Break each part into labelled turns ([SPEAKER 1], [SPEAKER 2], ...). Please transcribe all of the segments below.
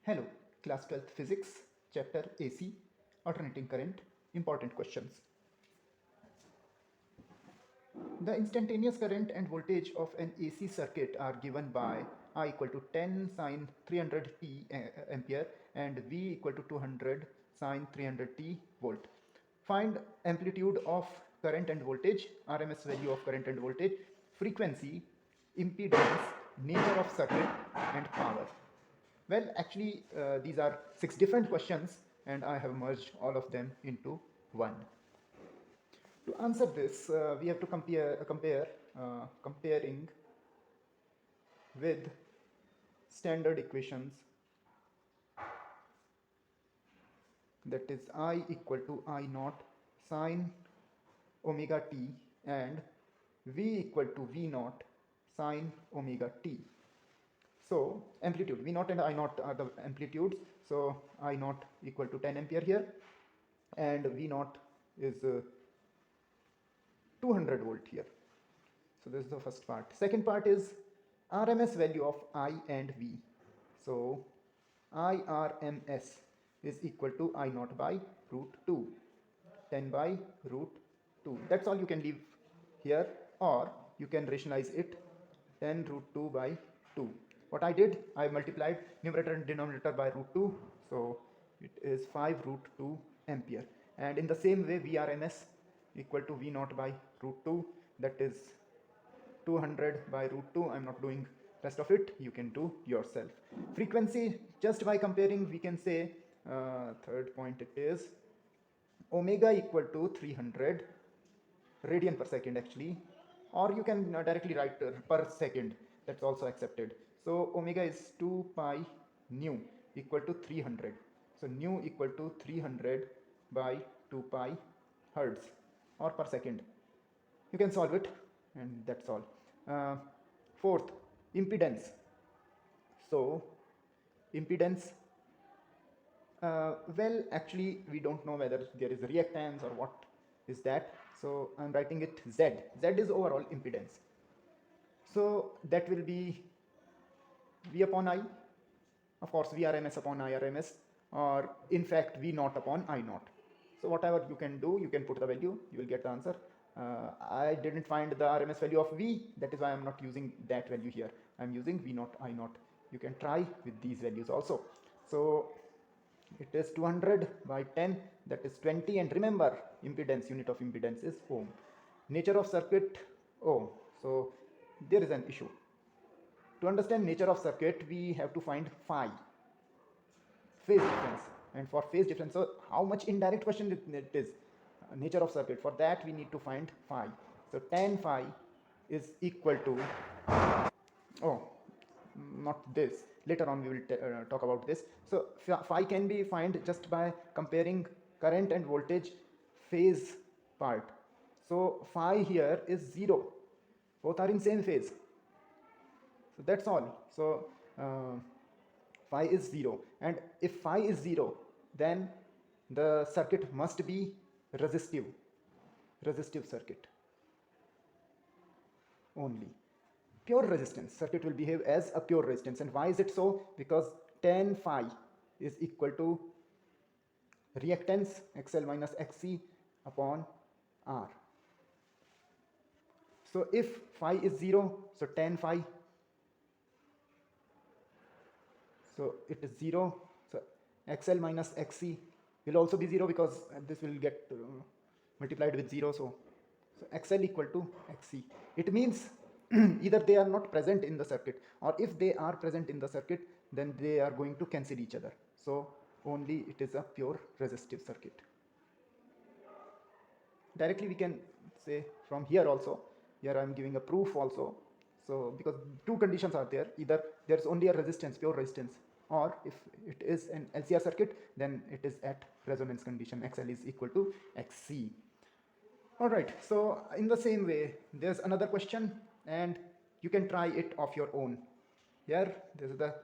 [SPEAKER 1] Hello, class 12th physics, chapter AC, alternating current, important questions. The instantaneous current and voltage of an AC circuit are given by I equal to 10 sine 300t ampere and V equal to 200 sine 300t volt. Find amplitude of current and voltage, RMS value of current and voltage, frequency, impedance, nature of circuit, and power. Well, actually, these are 6 different questions, and I have merged all of them into one. To answer this, we have to comparing with standard equations, that is I equal to I naught sine omega t and V equal to V naught sine omega t. So amplitude, V naught and I naught are the amplitudes. So I naught equal to 10 ampere here, and V naught is 200 volt here. So this is the first part. Second part is RMS value of I and V. So IRMS is equal to I naught by root 2, 10 by root 2. That's all you can leave here, or you can rationalize it 10 root 2 by 2. What I did, I multiplied numerator and denominator by root 2, so it is 5 root 2 ampere. And in the same way, VRMS equal to V naught by root 2, that is 200 by root 2. I'm not doing rest of it, you can do yourself. Frequency, just by comparing, we can say third point, it is omega equal to 300 radian per second actually, or you can directly write per second, that's also accepted. So omega is 2 pi nu equal to 300. So nu equal to 300 by 2 pi hertz or per second. You can solve it, and that's all. Fourth, impedance. So impedance, well, actually we don't know whether there is reactance or what is that, so I'm writing it Z. Z is overall impedance, so that will be V upon I, of course VRMS upon IRMS, or in fact V naught upon I naught. So whatever you can do, you can put the value, you will get the answer. I didn't find the RMS value of V, that is why I'm not using that value here. I'm using V naught I naught. You can try with these values also. So it is 200 by 10, that is 20, and remember impedance, unit of impedance is ohm. Nature of circuit, ohm. So there is an issue. To understand nature of circuit, we have to find phi, phase difference. And for phase difference, so how much indirect question it is, nature of circuit, for that we need to find phi. So tan phi is equal to, oh, not this, later on we will talk about this. So phi can be found just by comparing current and voltage phase part. So phi here is 0, both are in same phase, so that's all. So phi is 0, and if phi is 0, then the circuit must be resistive circuit only. Pure resistance circuit will behave as a pure resistance. And why is it so? Because tan phi is equal to reactance XL minus XC upon R. So if phi is 0, so tan phi, so it is 0, so XL minus XC will also be 0, because this will get multiplied with 0, so XL equal to XC. It means either they are not present in the circuit, or if they are present in the circuit, then they are going to cancel each other. So only it is a pure resistive circuit. Directly we can say from here also, here I am giving a proof also. So because two conditions are there, either there is only a resistance, pure resistance, or if it is an LCR circuit, then it is at resonance condition, XL is equal to XC. Alright, so in the same way, there's another question, and you can try it of your own. Here, this is the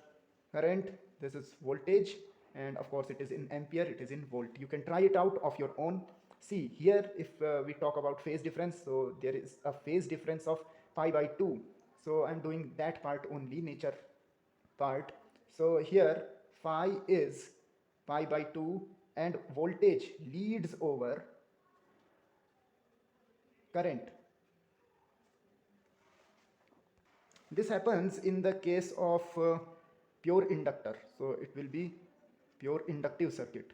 [SPEAKER 1] current, this is voltage, and of course it is in ampere, it is in volt. You can try it out of your own. See, here if we talk about phase difference, so there is a phase difference of pi by 2. So I'm doing that part only, nature part. So here phi is pi by 2 and voltage leads over current. This happens in the case of pure inductor, so it will be pure inductive circuit.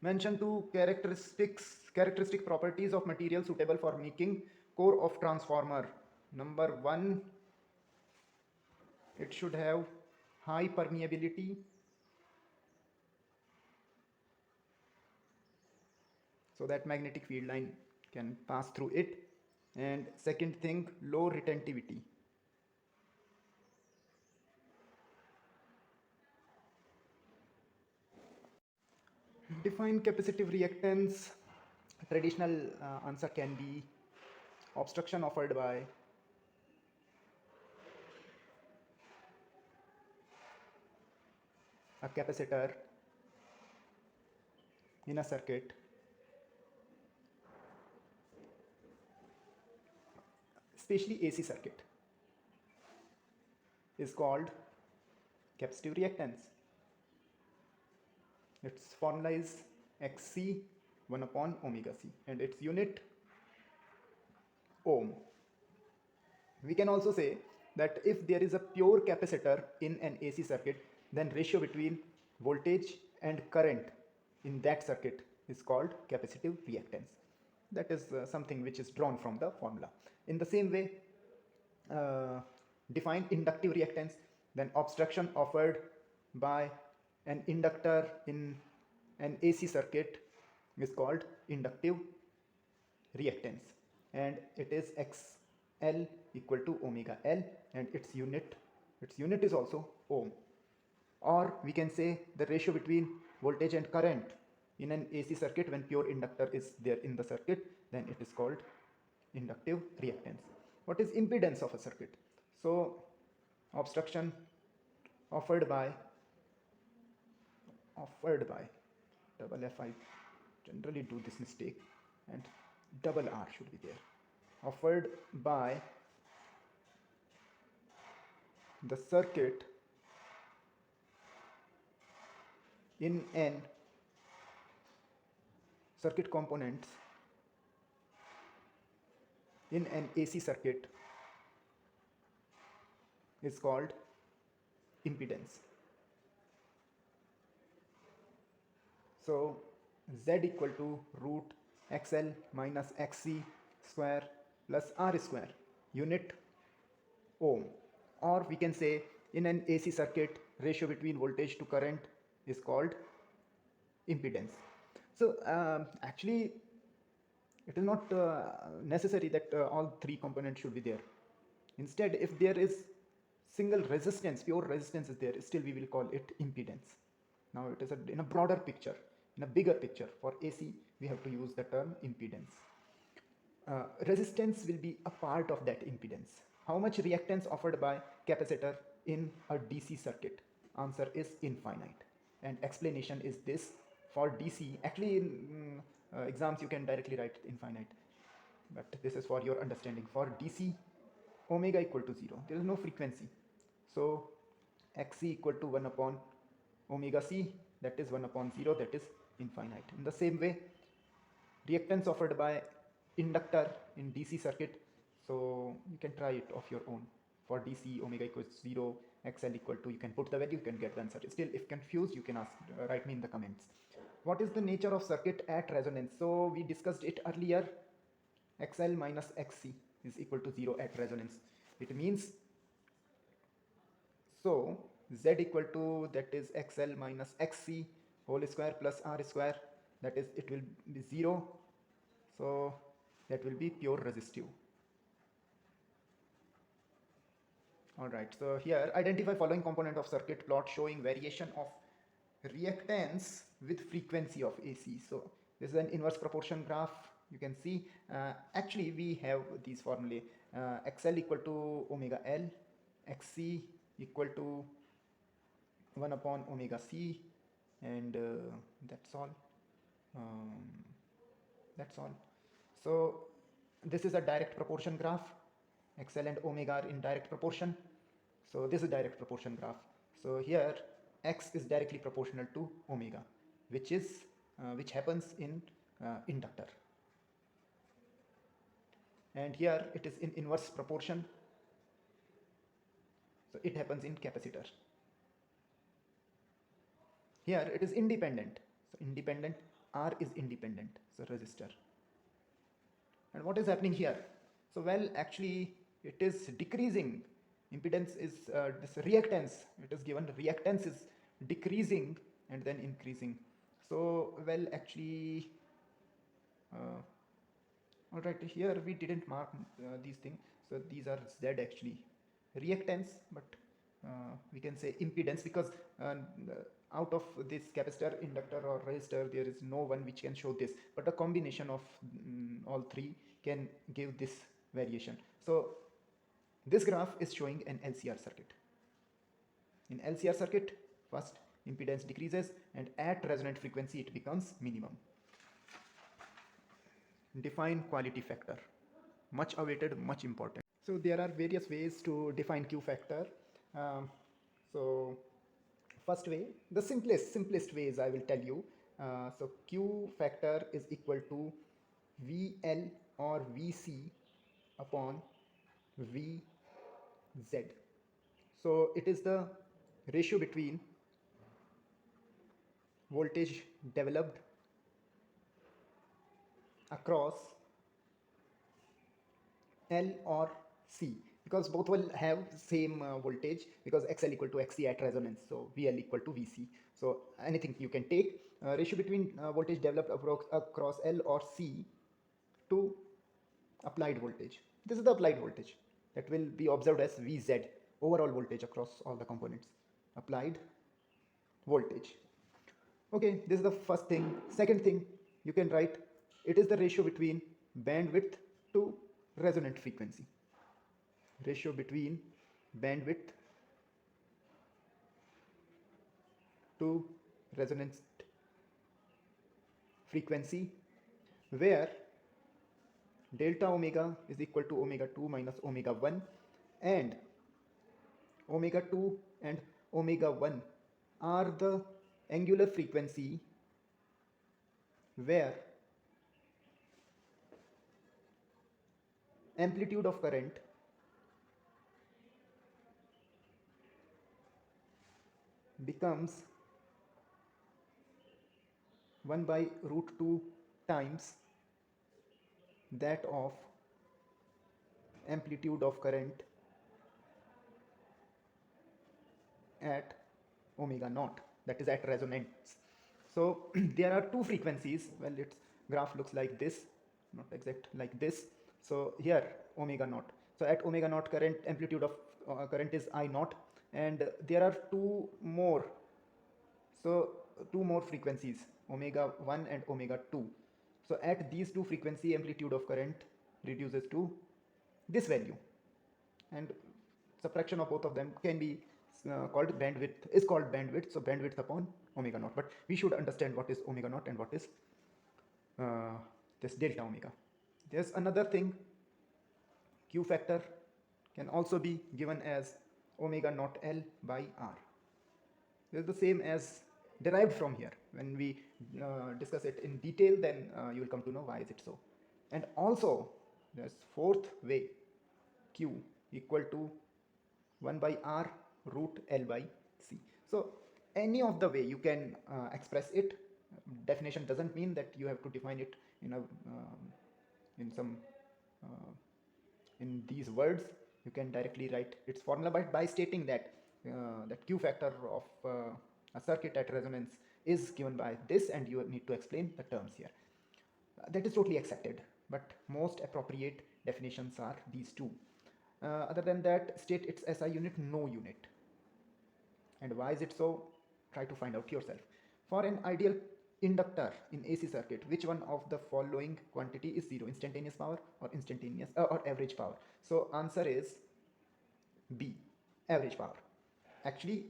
[SPEAKER 1] Mention two characteristic properties of material suitable for making core of transformer. Number one, it should have high permeability, so that magnetic field line can pass through it. And second thing, low retentivity. Define capacitive reactance. Traditional answer can be obstruction offered by a capacitor in a circuit, especially AC circuit, is called capacitive reactance. Its formula is Xc 1 upon omega c and its unit ohm. We can also say that if there is a pure capacitor in an AC circuit, then ratio between voltage and current in that circuit is called capacitive reactance. That is something which is drawn from the formula. In the same way, define inductive reactance, then obstruction offered by an inductor in an AC circuit is called inductive reactance, and it is XL equal to omega L, and its unit is also ohm. Or we can say the ratio between voltage and current in an AC circuit when pure inductor is there in the circuit, then it is called inductive reactance. What is impedance of a circuit? So obstruction offered by double F, I generally do this mistake, and double R should be there. Offered by the circuit in an circuit components in an AC circuit is called impedance. So Z equal to root XL minus XC square plus R square, unit ohm. Or we can say in an AC circuit, ratio between voltage to current is called impedance. So actually it is not necessary that all three components should be there. Instead, if there is single resistance, pure resistance is there, still we will call it impedance. Now it is in a broader picture, in a bigger picture. For AC, we have to use the term impedance. Resistance will be a part of that impedance. How much reactance offered by capacitor in a DC circuit? Answer is infinite. And explanation is this: for DC, actually in exams you can directly write infinite, but this is for your understanding. For DC, omega equal to 0, there is no frequency, so Xc equal to 1 upon omega c, that is 1 upon 0, that is infinite. In the same way, reactance offered by inductor in DC circuit, so you can try it of your own. For DC, omega equals 0, XL equal to, you can put the value, you can get the answer. Still, if confused, you can ask, write me in the comments. What is the nature of circuit at resonance? So we discussed it earlier. XL minus XC is equal to 0 at resonance. It means, so Z equal to, that is XL minus XC whole square plus R square, that is, it will be 0. So that will be pure resistive. Alright, so here identify following component of circuit plot showing variation of reactance with frequency of AC. So this is an inverse proportion graph. You can see actually we have these formulae, XL equal to omega L, XC equal to 1 upon omega C, and that's all. That's all. So this is a direct proportion graph. XL and omega are in direct proportion. So this is direct proportion graph. So here X is directly proportional to omega, which happens in inductor, and here it is in inverse proportion. So it happens in capacitor. Here it is independent. So independent, R is independent. So resistor. And what is happening here? So well, actually it is decreasing. Impedance is this reactance. It is given reactance is decreasing and then increasing. So well, actually, all right. Here we didn't mark these things. So these are Z actually, reactance, but we can say impedance because out of this capacitor, inductor or resistor, there is no one which can show this, but a combination of all three can give this variation. So this graph is showing an LCR circuit. In LCR circuit, first impedance decreases and at resonant frequency it becomes minimum. Define quality factor. Much awaited, much important. So there are various ways to define Q factor. So first way, the simplest ways I will tell you. So Q factor is equal to VL or VC upon VZ. So it is the ratio between voltage developed across L or C, because both will have same voltage, because XL equal to XC at resonance, so VL equal to VC. So anything you can take, ratio between voltage developed across L or C to applied voltage. This is the applied voltage that will be observed as VZ, overall voltage across all the components, applied voltage. Okay, this is the first thing. Second thing, you can write it is the ratio between bandwidth to resonant frequency. Ratio between bandwidth to resonance frequency, where delta omega is equal to omega 2 minus omega 1, and omega 2 and omega 1 are the angular frequency where amplitude of current becomes 1 by root 2 times that of amplitude of current at omega naught, that is at resonance. So there are two frequencies. Well, its graph looks like this, not exact like this. So here omega naught. So at omega naught, current amplitude of current is I naught, and there are two more. So two more frequencies, omega 1 and omega 2. So at these two frequency, amplitude of current reduces to this value, and subtraction of both of them can be called bandwidth, is called bandwidth. So bandwidth upon omega naught, but we should understand what is omega naught and what is this delta omega. There's another thing, Q factor can also be given as omega naught L by R. This is the same as derived from here. When we discuss it in detail, then you will come to know why is it so. And also there's fourth way, Q equal to 1 by R root L by C. So any of the way you can express it. Definition doesn't mean that you have to define it in a in some in these words. You can directly write its formula by stating that that Q factor of a circuit at resonance is given by this, and you need to explain the terms here. That is totally accepted, but most appropriate definitions are these two. Other than that, state its SI unit, no unit. And why is it so? Try to find out yourself. For an ideal inductor in AC circuit, which one of the following quantity is zero? Instantaneous power or instantaneous or average power? So answer is B, average power. Actually,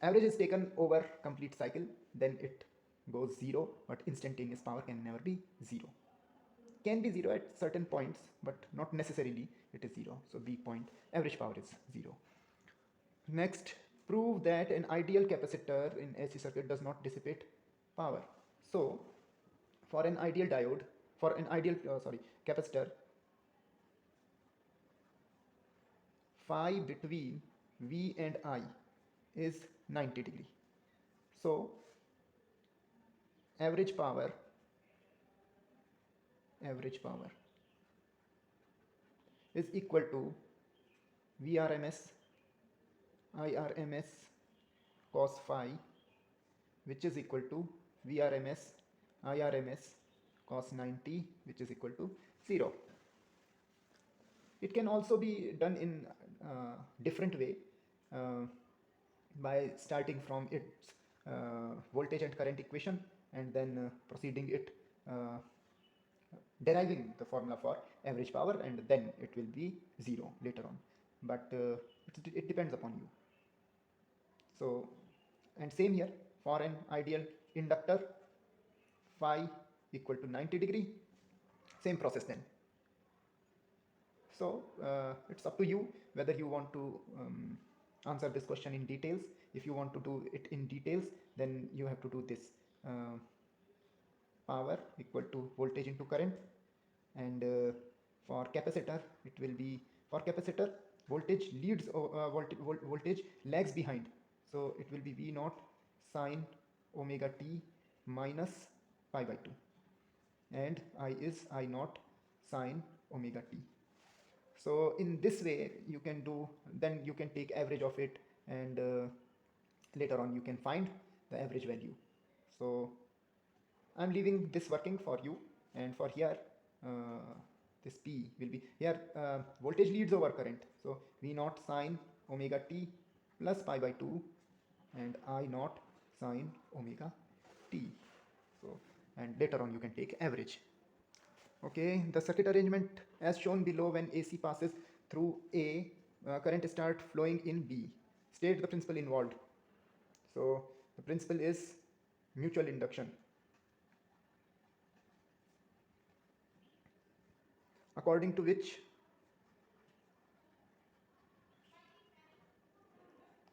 [SPEAKER 1] average is taken over complete cycle, then it goes zero, but instantaneous power can never be zero. Can be zero at certain points, but not necessarily. it is 0. So B point average power is 0. Next, prove that an ideal capacitor in AC circuit does not dissipate power. So for an ideal diode, for an ideal capacitor, phi between V and I is 90 degree. So average power is equal to Vrms Irms cos phi, which is equal to Vrms Irms cos 90, which is equal to 0. It can also be done in different way, by starting from its voltage and current equation and then proceeding it, deriving the formula for average power, and then it will be 0 later on, but it depends upon you. So, and same here, for an ideal inductor, phi equal to 90 degree, same process then. So it's up to you whether you want to answer this question in details. If you want to do it in details, then you have to do this, power equal to voltage into current, and for capacitor it will be, for capacitor voltage leads, voltage lags behind, so it will be V naught sine omega t minus pi by 2, and I is I naught sine omega t. So in this way you can do, then you can take average of it, and later on you can find the average value. So I'm leaving this working for you, and for here this P will be here, voltage leads over current, so V naught sine omega t plus pi by 2 and I naught sine omega t. So, and later on you can take average. Okay, the circuit arrangement as shown below: when AC passes through A, current start flowing in B. State the principle involved. So the principle is mutual induction, according to which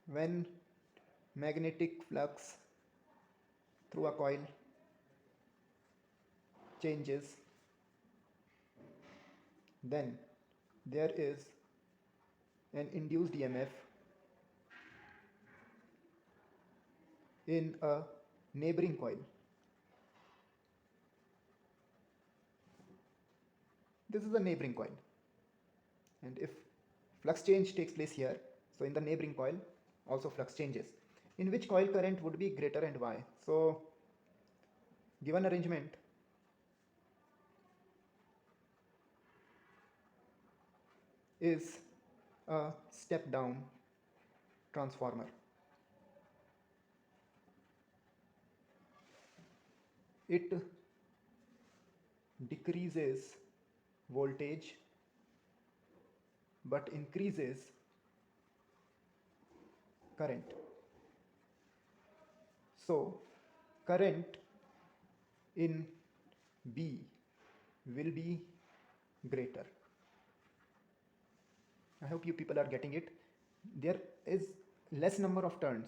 [SPEAKER 1] when magnetic flux through a coil changes, then there is an induced EMF in a neighboring coil. This is a neighboring coil, and if flux change takes place here, so in the neighboring coil also flux changes. In which coil current would be greater and why? So given arrangement, is a step down transformer. It decreases voltage but increases current. So current in B will be greater. I hope you people are getting it. There is less number of turns.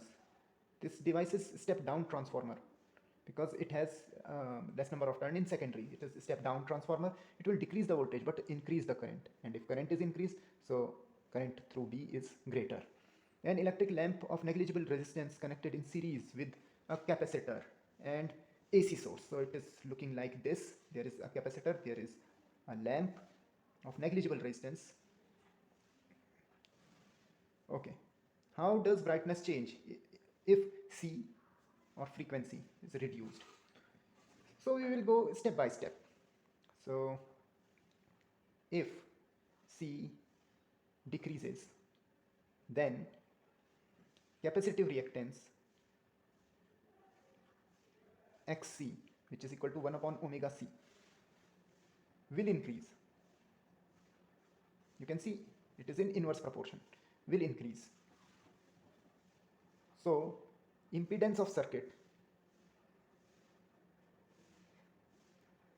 [SPEAKER 1] This device is step down transformer because it has less number of turn in secondary. It is a step down transformer. It will decrease the voltage but increase the current, and if current is increased, so current through B is greater. An electric lamp of negligible resistance connected in series with a capacitor and AC source. So it is looking like this. There is a capacitor, there is a lamp of negligible resistance. Okay, how does brightness change if C or frequency is reduced? So we will go step by step. So if C decreases, then capacitive reactance Xc, which is equal to 1 upon omega C, will increase. You can see it is in inverse proportion, will increase. So impedance of circuit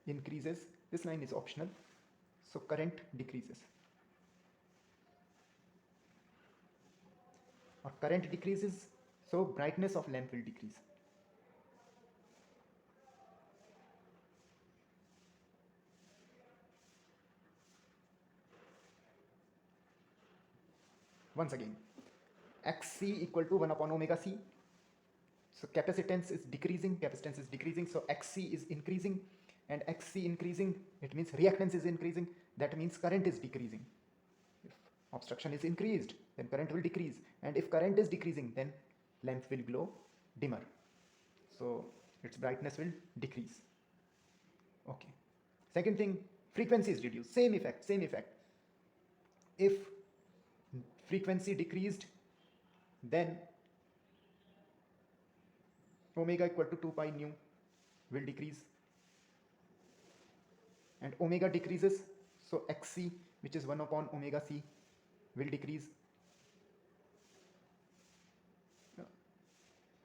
[SPEAKER 1] increases. This line is optional. So current decreases. or current decreases, so brightness of lamp will decrease. Once again, xc equal to 1 upon omega c. So capacitance is decreasing, so xc is increasing, and xc increasing, it means reactance is increasing, that means current is decreasing. If obstruction is increased, then current will decrease, and if current is decreasing, then lamp will glow dimmer, so its brightness will decrease. Okay. Second thing, frequency is reduced, same effect. If frequency decreased, then omega equal to 2 pi nu will decrease, and omega decreases, so xc, which is 1 upon omega c, will decrease.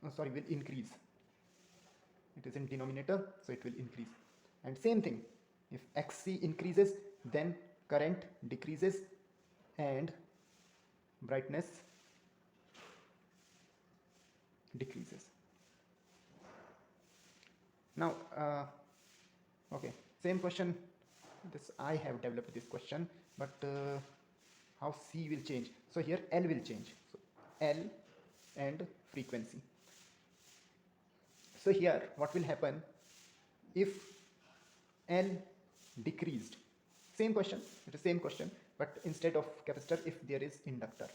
[SPEAKER 1] Will increase. It is in denominator, so it will increase. And same thing, if xc increases, then current decreases and brightness decreases. Now, okay, same question. This I have developed this question, but how C will change? So here L will change. So L and frequency. So here what will happen if L decreased? Same question, it is same question, but instead of capacitor, if there is inductor.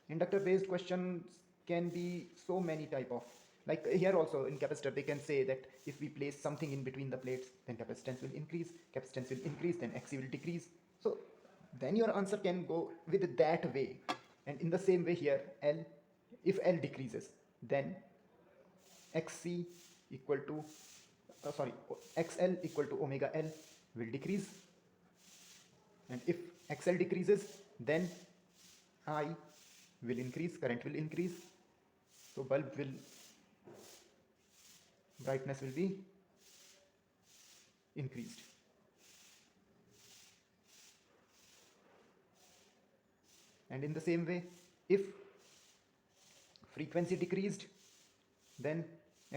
[SPEAKER 1] Inductor based questions can be so many type of, like here also in capacitor they can say that if we place something in between the plates, then capacitance will increase, then xc will decrease. So then your answer can go with that way. And in the same way here, L, if L decreases, then xc equal to xl equal to omega L will decrease, and if xl decreases, then I will increase, current will increase, so brightness will be increased. And in the same way, if frequency decreased, then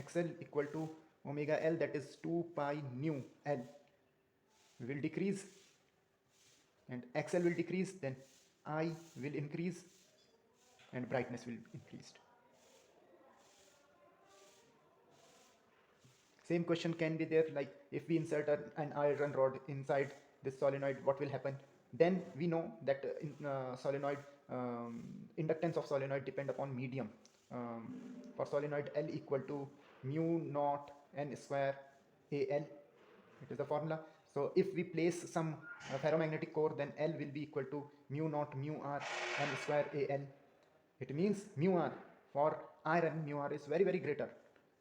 [SPEAKER 1] xl equal to omega L, that is 2 pi nu L, will decrease, and xl will decrease, then I will increase, and brightness will increase. Same question can be there, like if we insert an iron rod inside this solenoid, what will happen? Then we know that in solenoid, inductance of solenoid depend upon medium. For solenoid, L equal to mu naught n square Al, it is the formula. So if we place some ferromagnetic core, then L will be equal to mu naught mu r n square Al. It means mu r, for iron mu r is very greater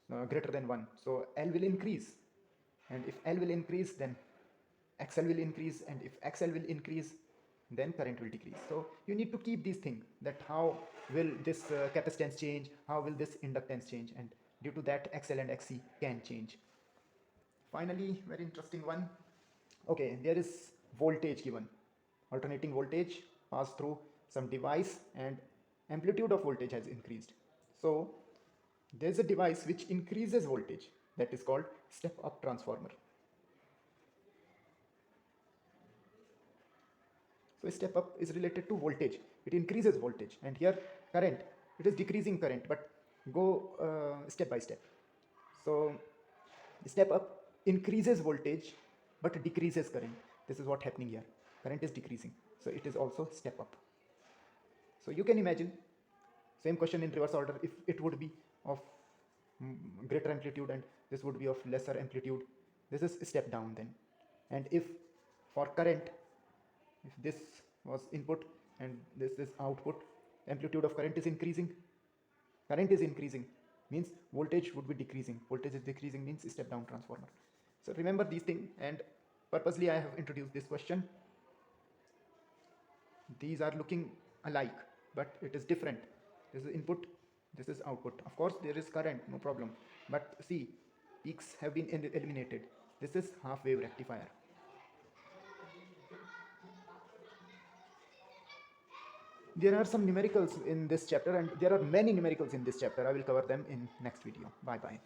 [SPEAKER 1] than 1, so L will increase, and if L will increase, then XL will increase, and if XL will increase, then current will decrease. So you need to keep these things, that how will this capacitance change, how will this inductance change, and due to that XL and XC can change. Finally, very interesting one. Okay, there is voltage given, alternating voltage pass through some device, and amplitude of voltage has increased. So there is a device which increases voltage, that is called step-up transformer. So step up is related to voltage, it increases voltage, and here current, it is decreasing current, but go step by step. So step up increases voltage but decreases current. This is what happening here, current is decreasing, so it is also step up. So you can imagine, same question in reverse order, if it would be of greater amplitude and this would be of lesser amplitude, this is step down then. And if for current, if this was input and this is output, amplitude of current is increasing, current is increasing, means voltage would be decreasing, voltage is decreasing, means step down transformer. So remember these things, and purposely I have introduced this question. These are looking alike, but it is different. This is input, this is output. Of course there is current, no problem, but see, peaks have been eliminated. This is half wave rectifier. There are some numericals in this chapter, and there are many numericals in this chapter. I will cover them in next video. Bye bye.